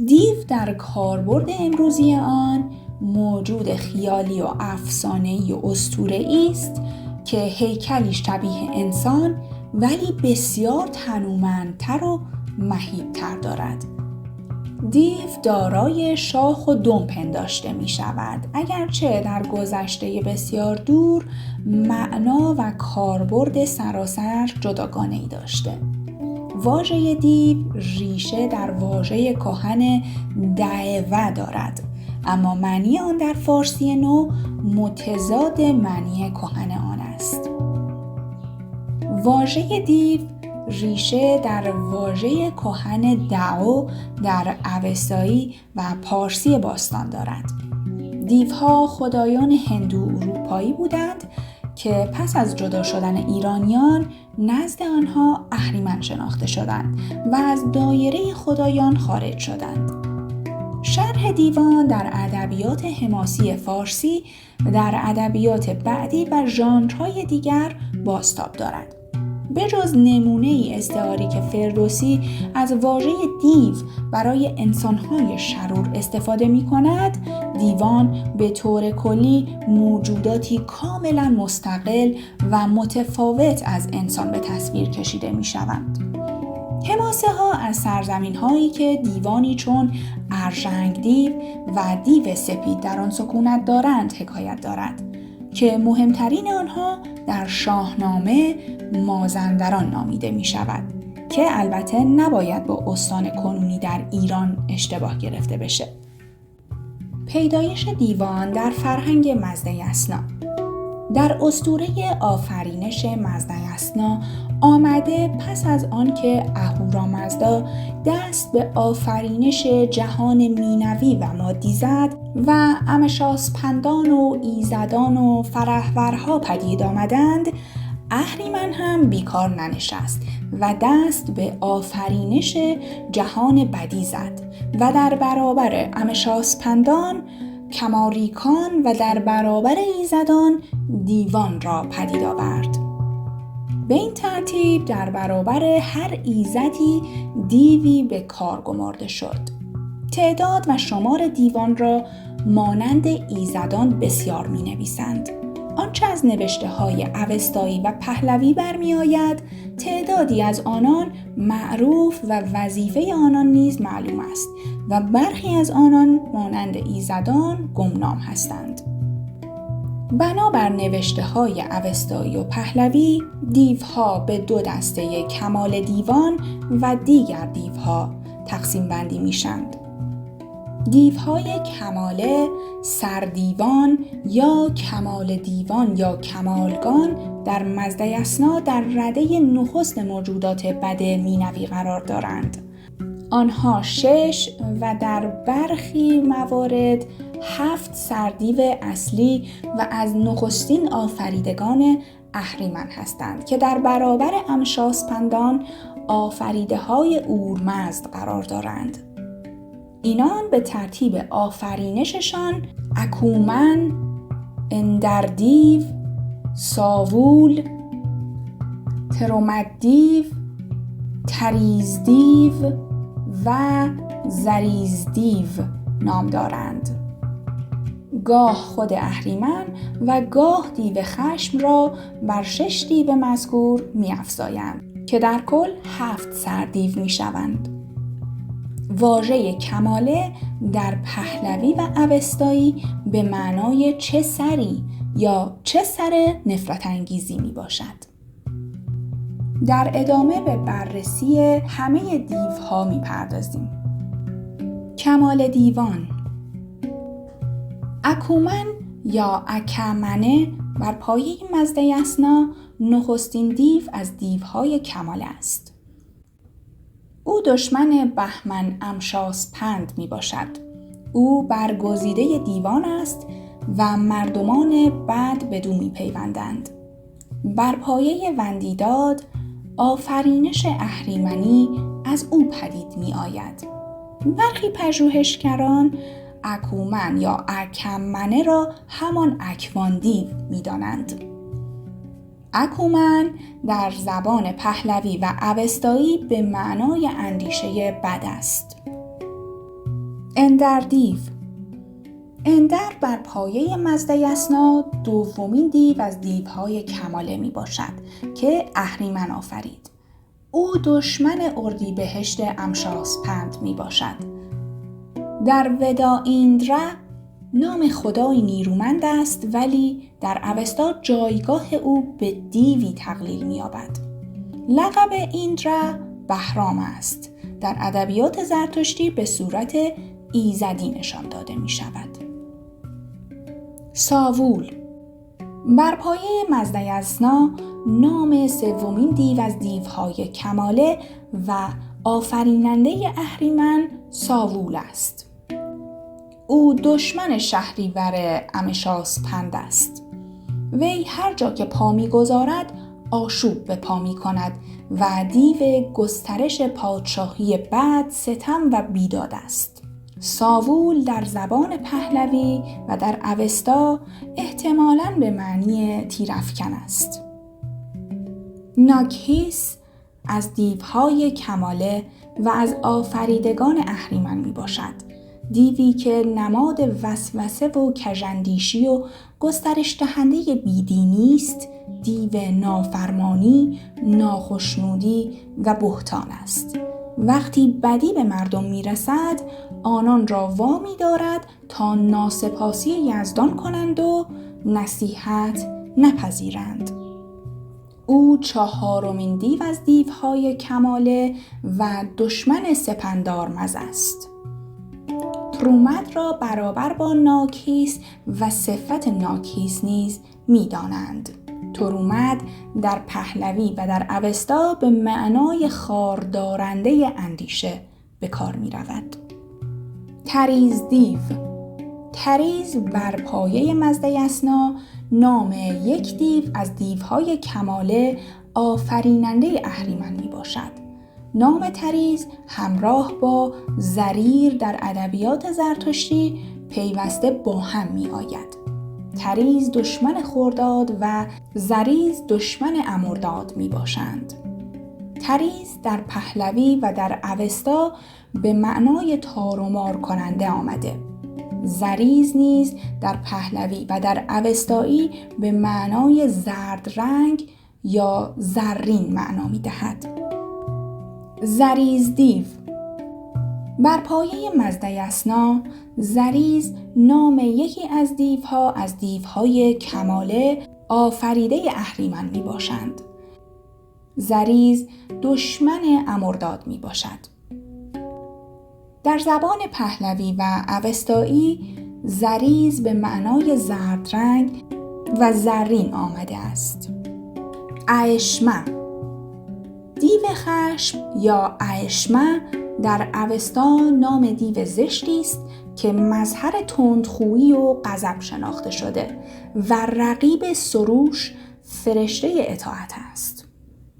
دیو در کاربرد امروزی آن موجود خیالی و افسانه‌ای و اسطوره‌ای است که هیکلی شبیه انسان ولی بسیار تنومندتر و مهیب‌تر دارد. دیو دارای شاخ و دم پنداشته می شود، اگرچه در گذشته بسیار دور معنا و کاربرد سراسر جداگانه‌ای داشته. واژه دیو ریشه در واژه کهن دعوه دارد، اما معنی آن در فارسی نو متضاد معنی کهن آن است. واژه دیو ریشه در واژه کهن دعو در اوستایی و پارسی باستان دارد. دیوها خدایان هندو اروپایی بودند که پس از جدا شدن ایرانیان نزد آنها اهریمن شناخته شدند و از دایره خدایان خارج شدند. شرح دیوان در ادبیات حماسی فارسی و در ادبیات بعدی و ژانرهای دیگر بازتاب دارد. به جز نمونه‌ای استعاری که فردوسی از واژه دیو برای انسان‌های شرور استفاده می‌کند، دیوان به طور کلی موجوداتی کاملاً مستقل و متفاوت از انسان به تصویر کشیده می‌شوند. حماسه ها از سرزمین هایی که دیوانی چون ارژنگ دیو و دیو سپید در آن سکونت دارند حکایت دارد که مهمترین آنها در شاهنامه مازندران نامیده می شود که البته نباید با استان کنونی در ایران اشتباه گرفته بشه. پیدایش دیوان در فرهنگ مزدیسنا. در اسطوره آفرینش مزدیسنا آمده پس از آن که اهورامزدا دست به آفرینش جهان مینوی و مادی زد و امشاسپندان و ایزدان و فرهورها پدید آمدند، اهریمن هم بیکار ننشست و دست به آفرینش جهان بدی زد و در برابر امشاسپندان کماریکان و در برابر ایزدان دیوان را پدید آورد. به این ترتیب در برابر هر ایزدی دیوی به کار گمارده شد. تعداد و شمار دیوان را مانند ایزدان بسیار می نویسند. آنچه از نوشته های اوستایی و پهلوی برمی آید، تعدادی از آنان معروف و وظیفه آنان نیز معلوم است و برخی از آنان مانند ایزدان گمنام هستند. بنابر نوشته های اوستایی و پهلوی، دیوها به دو دسته کمال دیوان و دیگر دیوها تقسیم بندی میشند. دیوهای کماله، سردیوان یا کمال دیوان یا کمالگان در مزدیسنا در رده نخست موجودات بد مینوی قرار دارند. آنها 6 و در برخی موارد 7 سردیو اصلی و از نخستین آفریدگان اهریمن هستند که در برابر امشاسپندان آفریده های اورمزد قرار دارند. اینان به ترتیب آفرینششان اکومن، اندردیو، ساوول، ترومددیو، تریزدیو و زریزدیو نام دارند. گاه خود اهریمن و گاه دیو خشم را بر 6 دیو مذکور می‌افزایند که در کل 7 سردیو می‌شوند. واژه کماله در پهلوی و اوستایی به معنای چه سری یا چه سر نفرت انگیزی می باشد. در ادامه به بررسی همه دیوها می پردازیم. کمال دیوان. اکومن یا اکمنه بر پایه مزدیسنا نخستین دیو از دیوهای کماله است. او دشمن بهمن امشاسپند می باشد. او برگزیده دیوان است و مردمان بد بدو می پیوندند. بر پایه وندیداد آفرینش اهریمنی از او پدید می آید. برخی پژوهشگران اکومن یا اکمنه را همان اکوان دیو می دانند. اکومن در زبان پهلوی و اوستایی به معنای اندیشه بد است. اندردیو. اندر بر پایه مزدیسنا دومین دیو از دیوهای کماله می باشد که اهریمن آفرید. او دشمن اردیبهشت امشاسپند می باشد. در وداایندرا نام خدای نیرومند است، ولی در اوستا جایگاه او به دیوی تقلیل می یابد. لقب ایندرا بهرام است. در ادبیات زرتشتی به صورت ایزدی نشان داده می شود. ساوول. بر پایه مزدیسنا نام سومین دیو از دیوهای کماله و آفریننده اهریمن ساوول است. او دشمن شهریور امشاسپند است. وی هر جا که پا می‌گذارد آشوب به پا می‌کند و دیو گسترش پادشاهی بد، ستم و بیداد است. ساوول در زبان پهلوی و در اوستا احتمالاً به معنی تیرافکن است. ناگهیس از دیوهای کماله و از آفریدگان اهریمن می باشد. دیوی که نماد وسوسه و کژاندیشی و گسترش دهنده بیدینی است، دیو نافرمانی، ناخشنودی و بهتان است. وقتی بدی به مردم می رسد، آنان را وامی دارد تا ناسپاسی یزدان کنند و نصیحت نپذیرند. او چهارمین دیو از دیوهای کماله و دشمن سپندارمز است. ترومد را برابر با ناگهیس و صفت ناگهیس نیز می دانند. ترومد در پهلوی و در اوستا به معنای خاردارنده اندیشه به کار می رود. تریز دیو. تریز بر پایه مزدیسنا نام یک دیو از دیوهای کماله آفریننده اهریمن می باشد. نام تریز همراه با زریر در ادبیات زرتشتی پیوسته با هم می آید. تریز دشمن خرداد و زریز دشمن امرداد می باشند. تریز در پهلوی و در اوستا به معنای تار و مار کننده آمده. زریز نیز در پهلوی و در اوستایی به معنای زرد رنگ یا زرین معنا می دهد. زریز دیو. بر پایه مزدیسنا زریز نام یکی از دیوها از دیوهای کماله آفریده اهریمن می باشند. زریز دشمن امرداد می باشد. در زبان پهلوی و اوستایی زریز به معنای زرد رنگ و زرین آمده است. اعشمه. دیو خشم یا اعشمه در اوستا نام دیو زشتی است که مظهر تندخویی و غضب شناخته شده و رقیب سروش فرشته اطاعت است.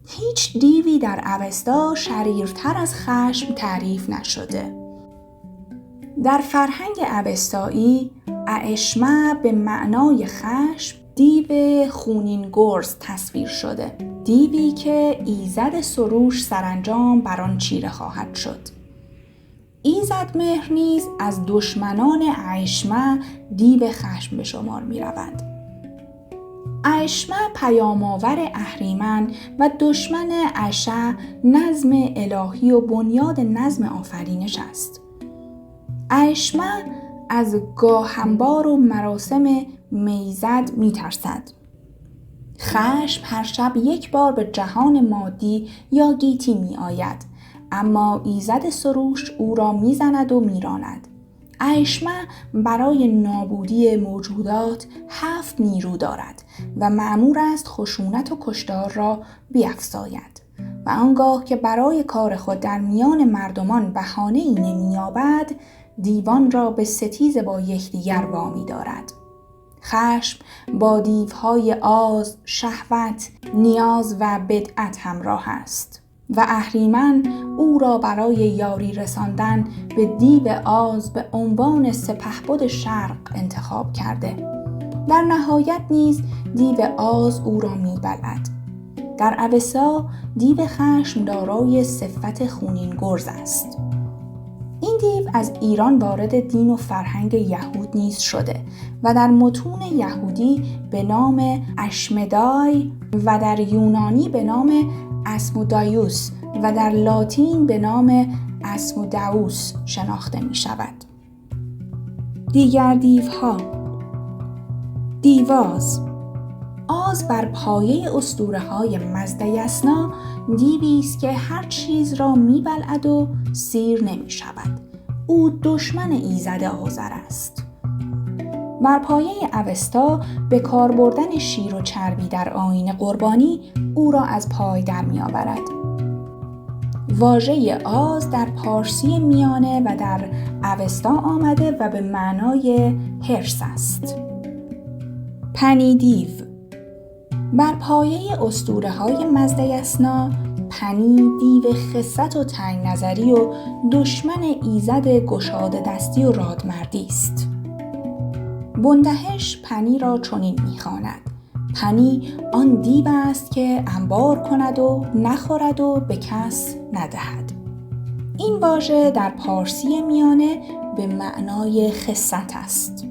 هیچ دیوی در اوستا شریرتر از خشم تعریف نشده. در فرهنگ اوستایی اعشمه به معنای خشم دیو خونین گرز تصویر شده، دیوی که ایزد سروش سرانجام بر آن چیره خواهد شد. ایزد مهر نیز از دشمنان اعشمه دیو خشم به شمار می رود. اعشمه پیام‌آور اهریمن و دشمن اشع نظم الهی و بنیاد نظم آفرینش است. اعشمه از گاهنبار و مراسم میزد می ترسد. خشم هر شب یک بار به جهان مادی یا گیتی می آید، اما ایزد سروش او را می زند و می راند. اعشمه برای نابودی موجودات 7 نیرو دارد و مأمور است خشونت و کشتار را بیفزاید و آنگاه که برای کار خود در میان مردمان بهانه‌ای نمی‌یابد، دیوان را به ستیز با یکدیگر وامی دارد. خشم با دیوهای آز، شهوت، نیاز و بدعت همراه است و اهریمن او را برای یاری رساندن به دیو آز به عنوان سپهبد شرق انتخاب کرده. در نهایت نیز دیو آز او را می‌بلعد. در اوستا دیو خشم دارای صفت خونین گرز است. این دیو از ایران وارد دین و فرهنگ یهود نیز شده و در متون یهودی به نام اشمدای و در یونانی به نام اسمودایوس و در لاتین به نام اسموداوس شناخته می شود. دیگر دیوها: دیواز. آز بر پایه اسطوره‌های مزدیسنا دیوی است که هر چیز را می‌بلعد و سیر نمی‌شود. او دشمن ایزد آذر است. بر پایه اوستا به کار بردن شیر و چربی در آیین قربانی او را از پای در می‌آورد. واژه آز در پارسی میانه و در اوستا آمده و به معنای حرص است. پنی دیو. بر پایه اسطوره‌های مزدیسنا پنی دیو خست و تنگ نظری و دشمن ایزد گشاده دستی و رادمردی است. بندهش پنی را چنین می‌خواند: پنی آن دیو است که انبار کند و نخورد و به کس ندهد. این واژه در پارسی میانه به معنای خست است.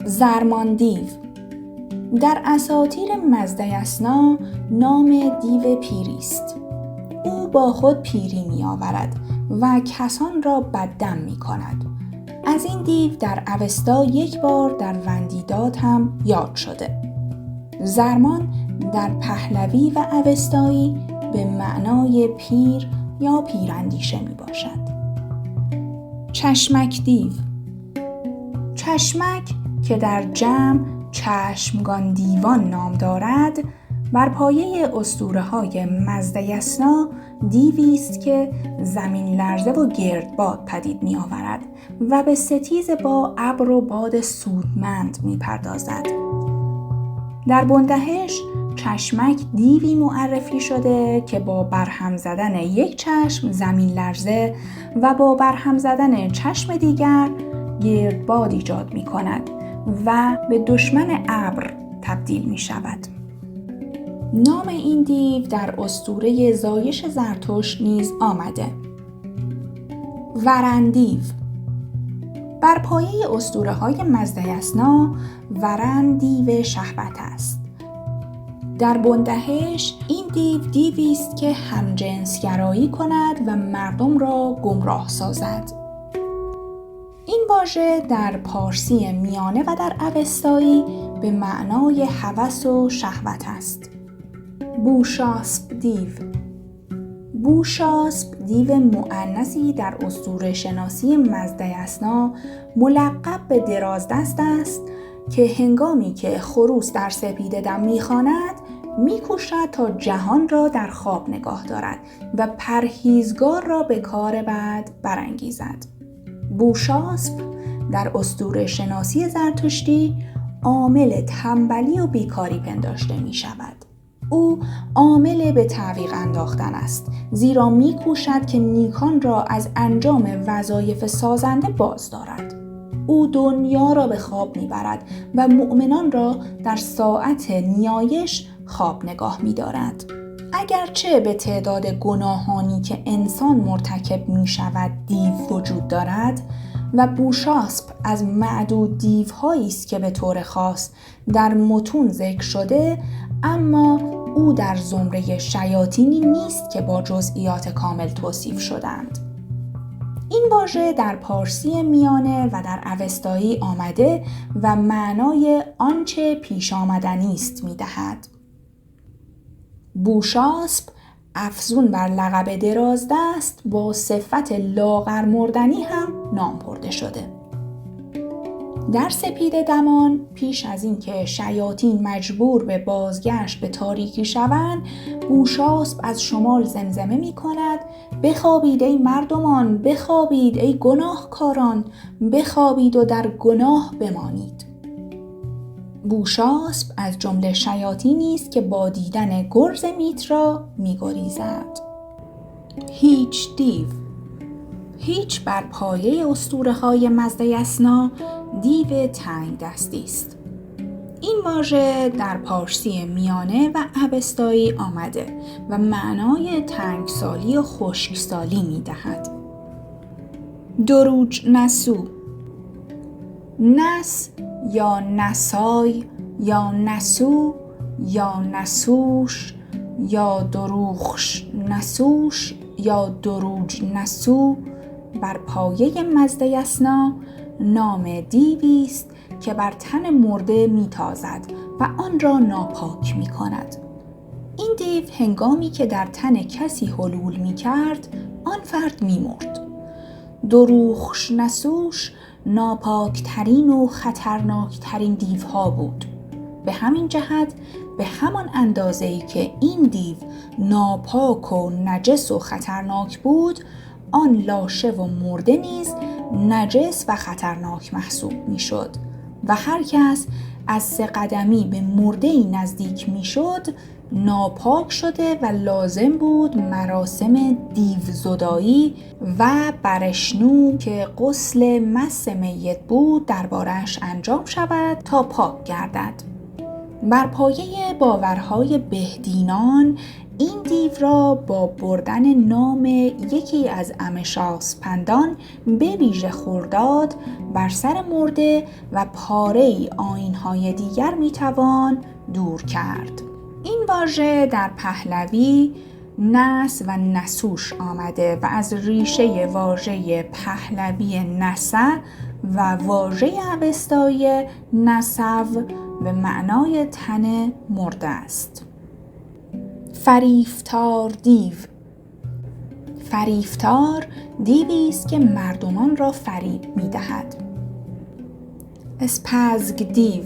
زرمان دیو. در اساطیر مزدیسنا نام دیو پیری است. او با خود پیری می آورد و کسان را بددم می کند. از این دیو در اوستا یک بار در وندیداد هم یاد شده. زرمان در پهلوی و اوستایی به معنای پیر یا پیراندیشه می باشد. چشمک دیو. چشمک که در جمع چشمگان دیوان نام دارد، بر پایه اسطوره‌های مزدیسنا دیوی است که زمین لرزه و گردباد پدید می آورد و به ستیز با ابر و باد سودمند می پردازد. در بندهش چشمک دیوی معرفی شده که با برهم زدن یک چشم زمین لرزه و با برهم زدن چشم دیگر گردباد ایجاد می کند و به دشمن ابر تبدیل می شود. نام این دیو در اسطوره زایش زرتشت نیز آمده. ورن دیو. بر پایه اسطوره‌های مزدیسنا ورن دیو شهوت است. در بندهش این دیو دیوی است که همجنسگرایی کند و مردم را گمراه سازد. این واژه در پارسی میانه و در اوستایی به معنای هوس و شهوت است. بوشاسپ دیو. بوشاسپ دیو مؤنثی در اسطوره شناسی مزدیسنا ملقب به درازدست است که هنگامی که خروس در سپیده دم می‌خواند می‌کوشد تا جهان را در خواب نگاه دارد و پرهیزگار را به کار بد برانگیزد. بوشاسپ در اسطوره شناسی زرتشتی عامل تنبلی و بیکاری پنداشته می شود. او عامل به تعویق انداختن است، زیرا می کوشد که نیکان را از انجام وظایف سازنده باز دارد. او دنیا را به خواب می برد و مؤمنان را در ساعت نیایش خواب نگاه می دارد. اگرچه به تعداد گناهانی که انسان مرتکب می شود دیو وجود دارد و بوشاسپ از معدود دیوهایی است که به طور خاص در متون ذکر شده، اما او در زمره شیاطینی نیست که با جزئیات کامل توصیف شدند. این واژه در پارسی میانه و در اوستایی آمده و معنای آنچه پیش آمدنی است می دهد. بوشاسپ افزون بر لقب درازدست با صفت لاغر مردنی هم نام برده شده. در سپیده دمان پیش از اینکه شیاطین مجبور به بازگشت به تاریکی شوند، بوشاسپ از شمال زمزمه می کند: بخوابید ای مردمان، بخوابید ای گناهکاران، بخوابید و در گناه بمانید. بوشاسپ از جمله شیاطینی است که با دیدن گرز میترا می‌گریزد. هیچ دیو. هیچ بر پایه اسطوره‌های مزدیسنا دیو تنگ دستی است. این واژه در پارسی میانه و اوستایی آمده و معنای تنگسالی و خشکسالی می‌دهد. دروج نسو، نس یا نسای یا نسو یا نسوش یا دروخش نسوش یا دروج نسو بر پایه مزد یسنا نام دیوی است که بر تن مرده میتازد و آن را ناپاک میکند. این دیو هنگامی که در تن کسی حلول میکرد آن فرد میمرد. دروخش نسوش ناپاکترین و خطرناکترین دیوها بود. به همین جهت به همان اندازه‌ای که این دیو ناپاک و نجس و خطرناک بود، آن لاشه و مرده نیز نجس و خطرناک محسوب میشد و هر کس از 3 قدمی به مرده‌ای نزدیک میشد ناپاک شده و لازم بود مراسم دیوزدایی و برشنو که غسل مس میت بود دربارش انجام شود تا پاک گردد. بر پایه باورهای بهدینان این دیو را با بردن نام یکی از امشاسپندان به ویژه خرداد بر سر مرده و پاره‌ای آیین‌های دیگر میتوان دور کرد. این واژه در پهلوی نس و نسوش آمده و از ریشه واژه پهلوی نسه و واژه اوستایی نسو به معنای تن مرده است. فریفتار دیو، فریفتار دیوی است که مردمان را فریب می‌دهد. اسپزگ دیو،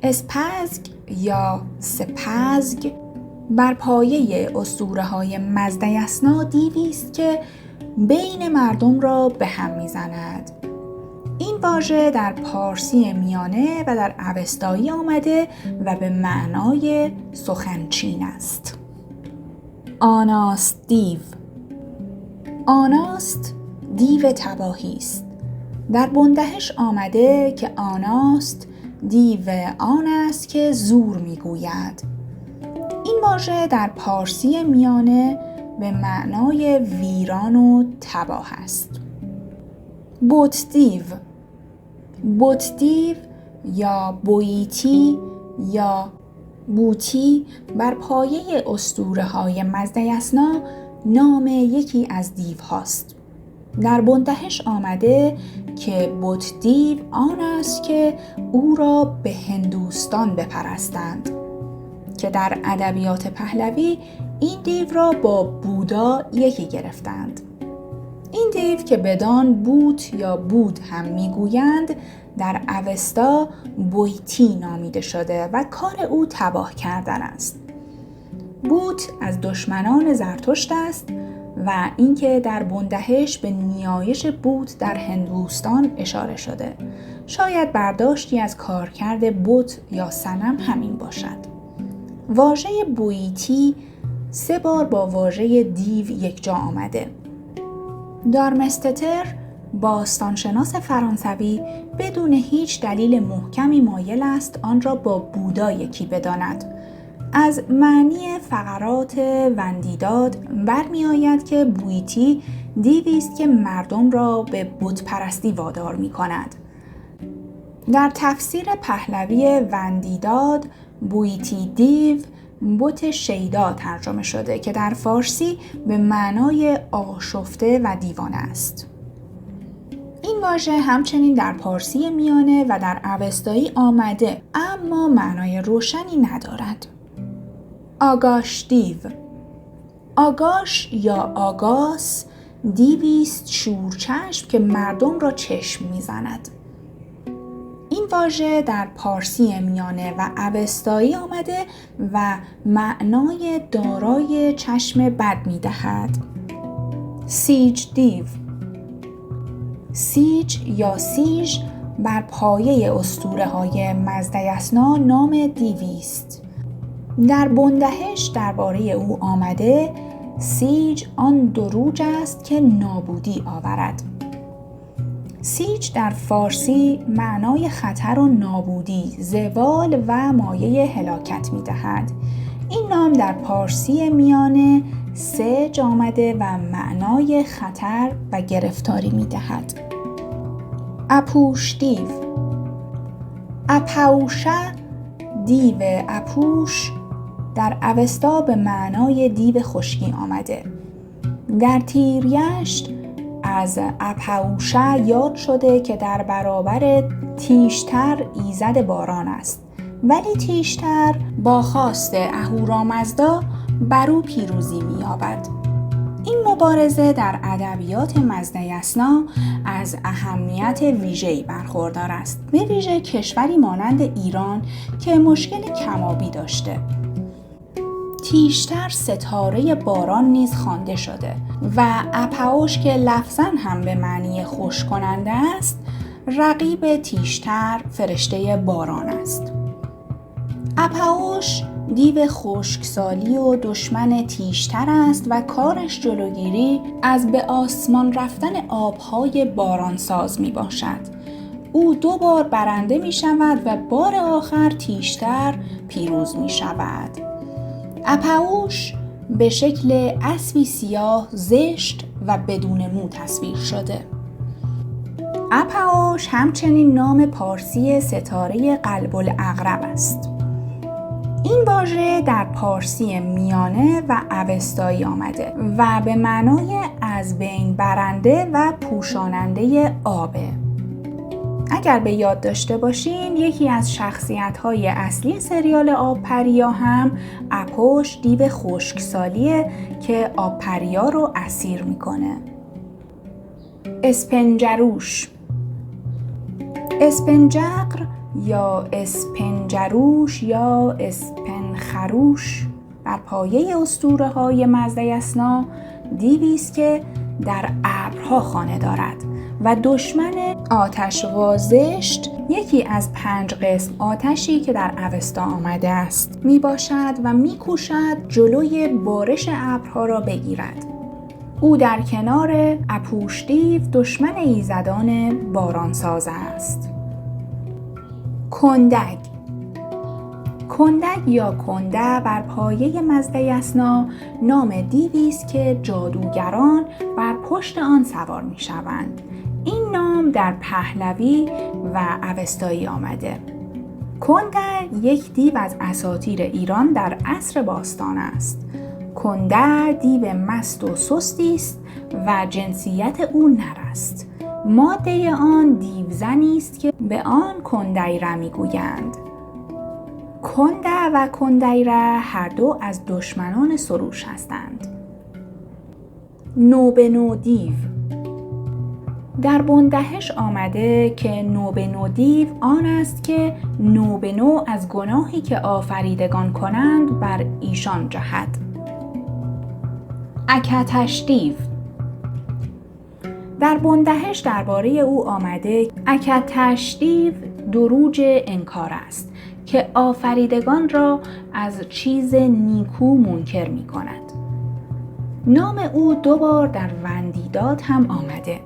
اسپزگ یا سپزگ بر پایه اسطوره‌های مزد یسنا دیوی است که بین مردم را به هم می‌زند. این واژه در پارسی میانه و در اوستایی آمده و به معنای سخنچین است. آناست دیو، آناست دیو تباهی است. در بندهش آمده که آناست دیو آن است که زور میگوید. این واژه در پارسی میانه به معنای ویران و تباه است. بت دیو، بت دیو یا بویتی یا بوتی بر پایه اسطوره‌های مزد یسنا نام یکی از دیو هاست. در بندهش آمده که بت دیو آن است که او را به هندوستان بپرستند، که در ادبیات پهلوی این دیو را با بودا یکی گرفتند. این دیو که بدان بوت یا بود هم میگویند در اوستا بویتی نامیده شده و کار او تباه کردن است. بوت از دشمنان زرتشت است و اینکه در بندهش به نیایش بوت در هندوستان اشاره شده. شاید برداشتی از کارکرد بت یا صنم همین باشد. واژه بویتی 3 بار با واژه دیو یکجا آمده. دارمستتر باستانشناس فرانسوی بدون هیچ دلیل محکمی مایل است آن را با بودا یکی بداند. از معنی فقرات وندیداد برمی آید که بویتی دیوی است که مردم را به بت پرستی وادار می کند. در تفسیر پهلوی وندیداد بویتی دیو بت شیدا ترجمه شده که در فارسی به معنای آشفته و دیوانه است. این واژه همچنین در پارسی میانه و در اوستایی آمده اما معنای روشنی ندارد. آگاش دیو، آگاش یا آگاس دیوی است شورچشم که مردم را چشم میزند. این واژه در پارسی میانه و اوستایی آمده و معنای دارای چشم بد می‌دهد. سیج دیو، سیج یا سیج بر پایه اسطوره‌های مزد یسنا نام دیوی است. در بندهش درباره او آمده سیج آن دروج است که نابودی آورد. سیج در فارسی معنای خطر و نابودی، زوال و مایه هلاکت می‌دهد. این نام در پارسی میانه سج آمده و معنای خطر و گرفتاری می‌دهد. اپوش دیو. اپوشه دیو اپوش در اوستا به معنای دیو خشکی آمده. در تیریشت از اپوشه یاد شده که در برابر تیشتر ایزد باران است، ولی تیشتر با خواست اهورامزدا بر او پیروزی می‌یابد. این مبارزه در ادبیات مزدیسنا از اهمیت ویژه‌ای برخوردار است، به ویژه کشوری مانند ایران که مشکل کم‌آبی داشته. تیشتر ستاره باران نیز خوانده شده و اپوش که لفظاً هم به معنی خشک کننده است، رقیب تیشتر فرشته باران است. اپوش دیو خشکسالی و دشمن تیشتر است و کارش جلوگیری از به آسمان رفتن آبهای بارانساز می باشد. او 2 بار برنده می شود و بار آخر تیشتر پیروز می شود. اپوش به شکل اسبی سیاه، زشت و بدون مو تصویر شده. اپوش همچنین نام پارسی ستاره قلب العقرب است. این واژه در پارسی میانه و اوستایی آمده و به معنای از بین برنده و پوشاننده آبه. اگر به یاد داشته باشین یکی از شخصیت‌های اصلی سریال آبپریا هم اپوش دیو خشکسالیه که آبپریا رو اسیر میکنه. اسپنجروش. اسپنجقر یا اسپنجروش یا اسپنخروش بر پایه اسطوره‌های مزدیسنا دیوی است که در ابرها خانه دارد و دشمن آتش وازشت، یکی از 5 قسم آتشی که در اوستا آمده است، می باشد و می کوشد جلوی بارش ابرها را بگیرد. او در کنار اپوش دیو دشمن ایزدان بارانساز است. کندگ. کندگ یا کنده بر پایه مزدیسنا نام دیوی است که جادوگران بر پشت آن سوار می شوند. این نام در پهلوی و اوستایی آمده. کنده یک دیو از اساطیر ایران در عصر باستان است. کنده دیو مست و سستی است و جنسیت او نر است. ماده آن دیوزنی است که به آن کندیره میگویند. کنده و کندیره هر دو از دشمنان سروش هستند. نوبنو دیو. در بندهش آمده که نوبنو دیو آن است که نوبنو از گناهی که آفریدگان کنند بر ایشان جهد. اکتش دیو. در بندهش درباره او آمده اکتش دیو دروج انکار است که آفریدگان را از چیز نیکو منکر می کند. نام او 2 بار در وندیداد هم آمده.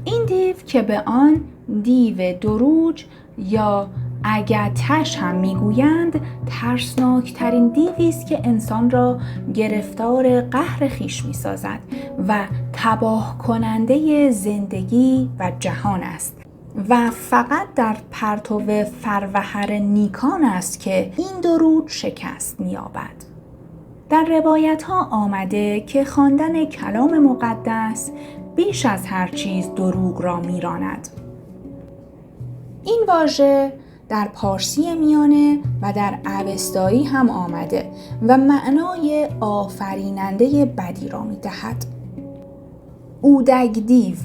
این دیو که به آن دیو دروج یا اگتش هم میگویند، ترسناکترین دیوی است که انسان را گرفتار قهر خویش میسازد و تباه کننده زندگی و جهان است و فقط در پرتو فروهر نیکان است که این دروج شکست می‌یابد. در روایت ها آمده که خواندن کلام مقدس بیش از هر چیز دروغ را میراند. این واژه در پارسی میانه و در اوستایی هم آمده و معنای آفریننده بدی را میدهد. اودگ دیو.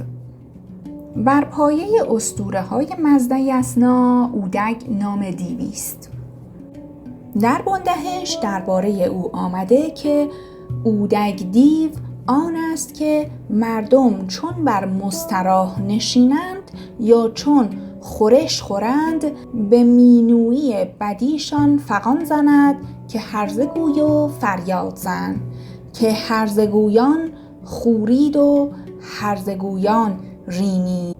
بر پایه اسطوره‌های مزدیسنا اودگ نام دیوی است. در بندهش درباره او آمده که اودگ دیو آن است که مردم چون بر مستراح نشینند یا چون خورش خورند به مینویی بدیشان فغان زند که هرزه گوی و فریاد زن، که هرزه گویان خورید و هرزه گویان رینی.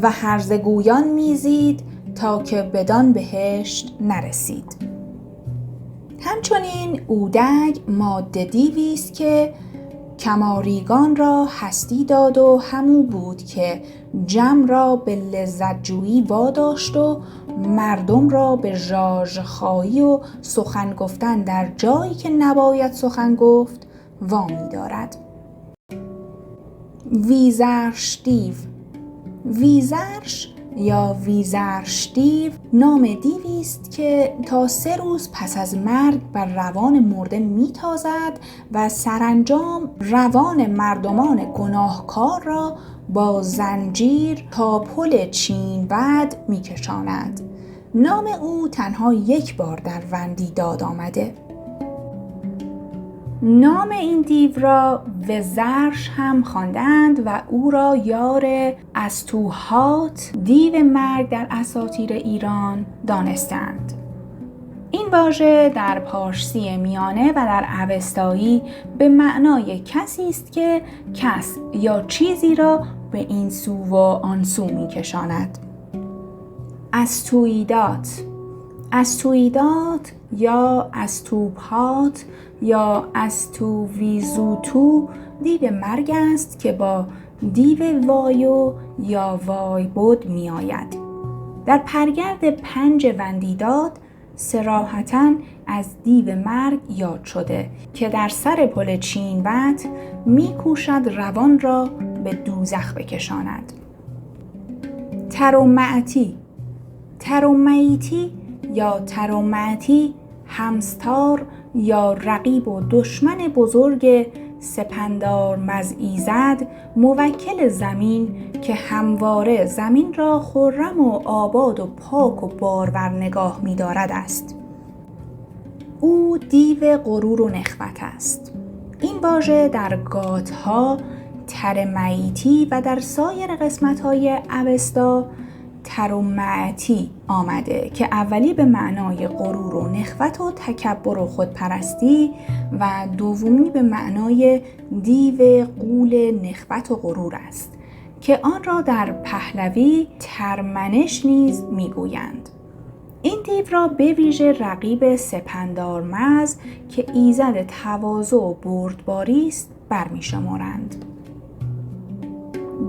و هرزه گویان میزید تا که بدان بهشت نرسید. همچنین اودگ ماده دیوی است که کماریگان را هستی داد و همو بود که جمع را به لذت جویی واداشت و مردم را به ژاژخایی و سخن گفتن در جایی که نباید سخن گفت وامی دارد. ویزرش دیو. ویزرش یا ویزرش دیو نام دیوی است که تا 3 روز پس از مرگ بر روان مرده میتازد و سرانجام روان مردمان گناهکار را با زنجیر تا پل چین‌بد میکشاند. نام او تنها 1 بار در وندیداد آمده. نام این دیو را وزرش هم خواندند و او را یار استوهات دیو مرگ در اساطیر ایران دانستند. این واژه در پارسی میانه و در اوستایی به معنای کسی است که کس یا چیزی را به این سو و آن سو می‌کشاند. استویدات. استویدات یا استوبهات یا استوویزوتو دیو مرگ است که با دیو وایو یا وایبد می آید. در پرگرد 5 وندیداد صراحتاً از دیو مرگ یاد شده که در سر پل چین‌بد می کوشد روان را به دوزخ بکشاند. ترومعتی. ترومعیتی یا ترومعتی همستار یا رقیب و دشمن بزرگ سپندار مزایزد موکل زمین که همواره زمین را خرم و آباد و پاک و بارور نگاه می دارد است. او دیو غرور و نخوت است. این واژه در گاتها ترمعیتی و در سایر قسمت‌های اوستا ترومعتی آمده که اولی به معنای غرور و نخوت و تکبر و خودپرستی و دومی به معنای دیو غول نخوت و غرور است که آن را در پهلوی ترمنش نیز میگویند. این دیو را به ویژه رقیب سپندارمز که ایزد تواضع و بردباری است برمی‌شمارند.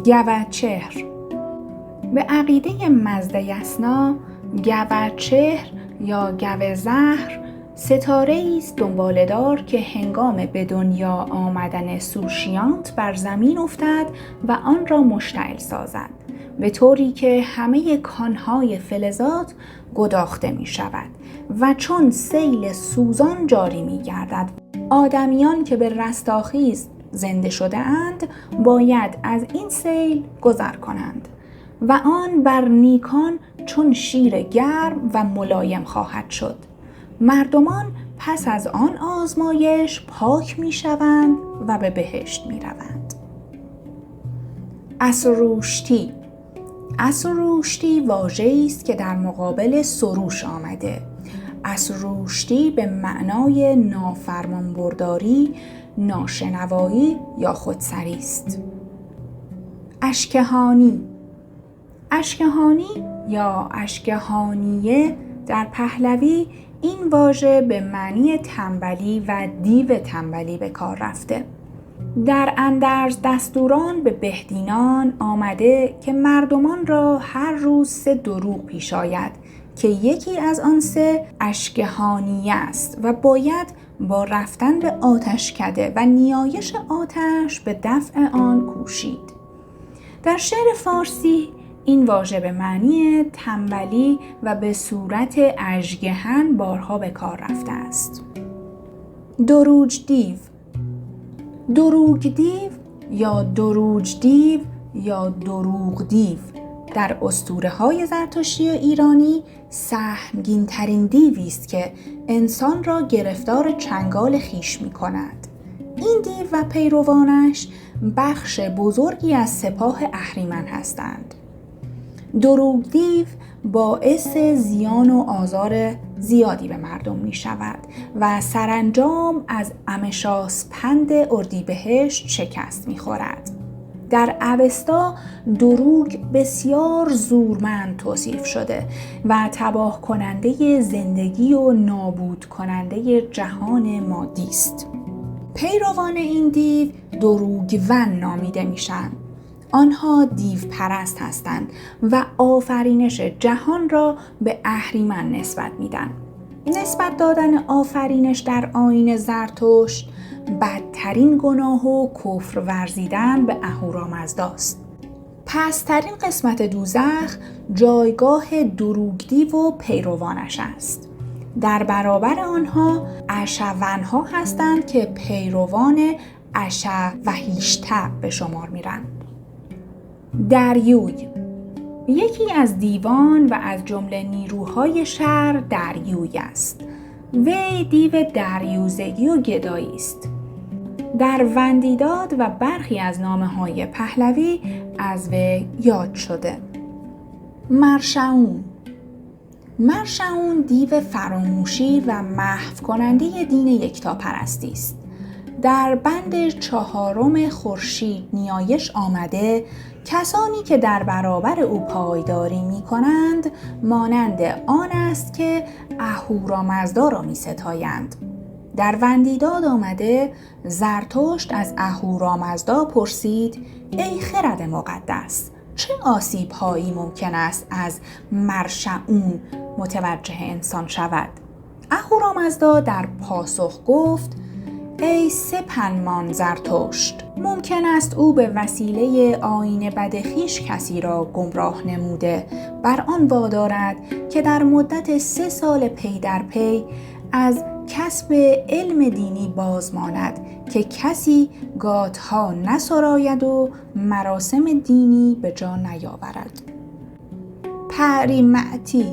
گوچهر. به عقیده مزدیسنا گوچهر یا گوزهر ستاره است دنباله‌دار که هنگام به دنیا آمدن سوشیانت بر زمین افتد و آن را مشتعل سازد، به طوری که همه کانهای فلزات گداخته می شود و چون سیل سوزان جاری می گردد. آدمیان که به رستاخیز زنده شده اند باید از این سیل گذر کنند و آن بر نیکان چون شیر گرم و ملایم خواهد شد. مردمان پس از آن آزمایش پاک می شوند و به بهشت می روند. اسروشتی. اسروشتی واژه‌ای است که در مقابل سروش آمده. اسروشتی به معنای نافرمانبرداری، ناشنوایی یا خودسری است. اشکهانی. اشکهانی یا اشکهانیه در پهلوی این واژه به معنی تنبلی و دیو تنبلی به کار رفته. در اندرز دستوران به بهدینان آمده که مردمان را هر روز 3 دروغ پیش آید که یکی از آن 3 اشکهانیه است و باید با رفتن به آتشکده و نیایش آتش به دفع آن کوشید. در شعر فارسی این واژه به معنی تنبلی و به صورت اژگهن بارها به کار رفته است. دروج دیو. دروگ دیو یا دروج دیو یا دروغ دیو در اسطوره‌های زرتشتی ایرانی سهمگین ترین دیوی است که انسان را گرفتار چنگال خویش می‌کند. این دیو و پیروانش بخش بزرگی از سپاه اهریمن هستند. دروغ دیو باعث زیان و آزار زیادی به مردم می شود و سرانجام از امشاسپند اردیبهشت شکست می خورد. در اوستا دروگ بسیار زورمند توصیف شده و تباه کننده زندگی و نابود کننده جهان مادی است. پیروان این دیو دروگون نامیده میشن. آنها دیو پرست هستند و آفرینش جهان را به اهریمن نسبت میدن. نسبت دادن آفرینش در آیین زرتشت بدترین گناه و کفر ورزیدن به اهورامزداست. پست‌ترین قسمت دوزخ جایگاه دروگدیو و پیروانش است. در برابر آنها اشون‌ها هستند که پیروان اشوهیشته به شمار میرن. دریوی یکی از دیوان و از جمله نیروهای شر دریوی است. وی دیو دریوزگی و گدایی است. در وندیداد و برخی از نامه‌های پهلوی از وی یاد شده. مرشعون دیو فراموشی و محو کننده دین یکتاپرستی است. در بند 4 خورشید نیایش آمده کسانی که در برابر او پایداری می کنند مانند آن است که اهورامزدا را می ستایند. در وندیداد آمده زرتشت از اهورامزدا پرسید: ای خرد مقدس، چه آسیب هایی ممکن است از مرشعون متوجه انسان شود؟ اهورامزدا در پاسخ گفت: ای سپنمان زرتشت، ممکن است او به وسیله آیین بد خویش کسی را گمراه نموده بر آن وادارد که در مدت 3 سال پی در پی از کسب علم دینی بازماند که کسی گاتها نسراید و مراسم دینی به جا نیاورد. پریمعتی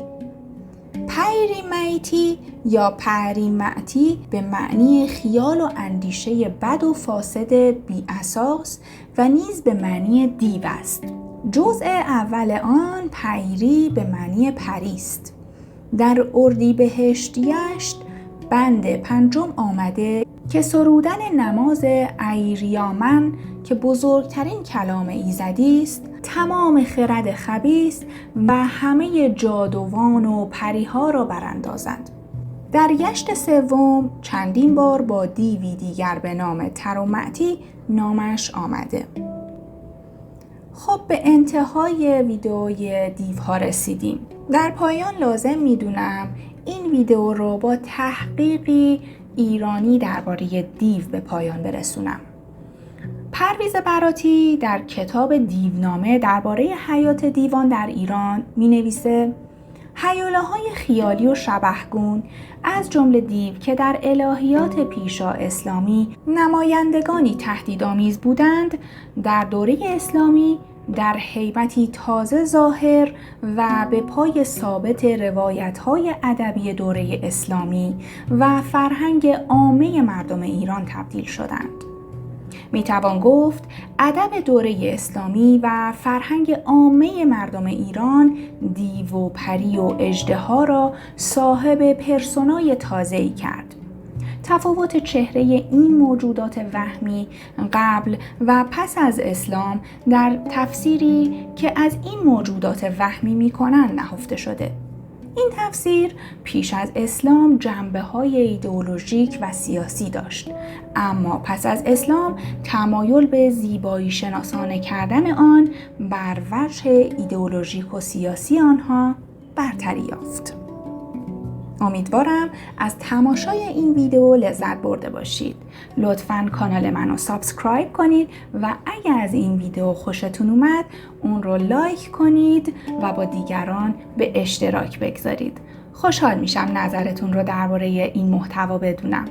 یا پریمعتی به معنی خیال و اندیشه بد و فاسد بی اساس و نیز به معنی دیو است. جزء اول آن پیری به معنی پریست. در اردیبهشت یشت بند 5 آمده که سرودن نماز ایریامن که بزرگترین کلام ایزدی است تمام خرد خبیث و همه جادوان و پریها را براندازد. در یشت 3 چندین بار با دیوی دیگر به نام ترومعتی نامش آمده. خب به انتهای ویدئوی دیوها رسیدیم. در پایان لازم میدونم این ویدئو رو با تحقیقی ایرانی درباره دیو به پایان برسونم. پرویز براتی در کتاب دیونامه درباره حیات دیوان در ایران می نویسه: هیولاهای خیالی و شبحگون از جمله دیو که در الهیات پیشا اسلامی نمایندگانی تهدیدآمیز بودند، در دوره اسلامی در هیبتی تازه ظاهر و به پای ثابت روایت‌های ادبی دوره اسلامی و فرهنگ عامه مردم ایران تبدیل شدند. میتوان گفت ادب دوره اسلامی و فرهنگ عامه مردم ایران دیو و پری و اژدها را صاحب پرسونای تازه‌ای کرد. تفاوت چهره این موجودات وهمی قبل و پس از اسلام در تفسیری که از این موجودات وهمی می‌کنند نهفته شده. این تفسیر پیش از اسلام جنبه‌های ایدئولوژیک و سیاسی داشت، اما پس از اسلام تمایل به زیبایی شناسانه کردن آن بر وجه ایدئولوژیک و سیاسی آنها برتری یافت. امیدوارم از تماشای این ویدیو لذت برده باشید. لطفاً کانال منو سابسکرایب کنید و اگر از این ویدیو خوشتون اومد اون رو لایک کنید و با دیگران به اشتراک بگذارید. خوشحال میشم نظرتون رو درباره این محتوا بدونم.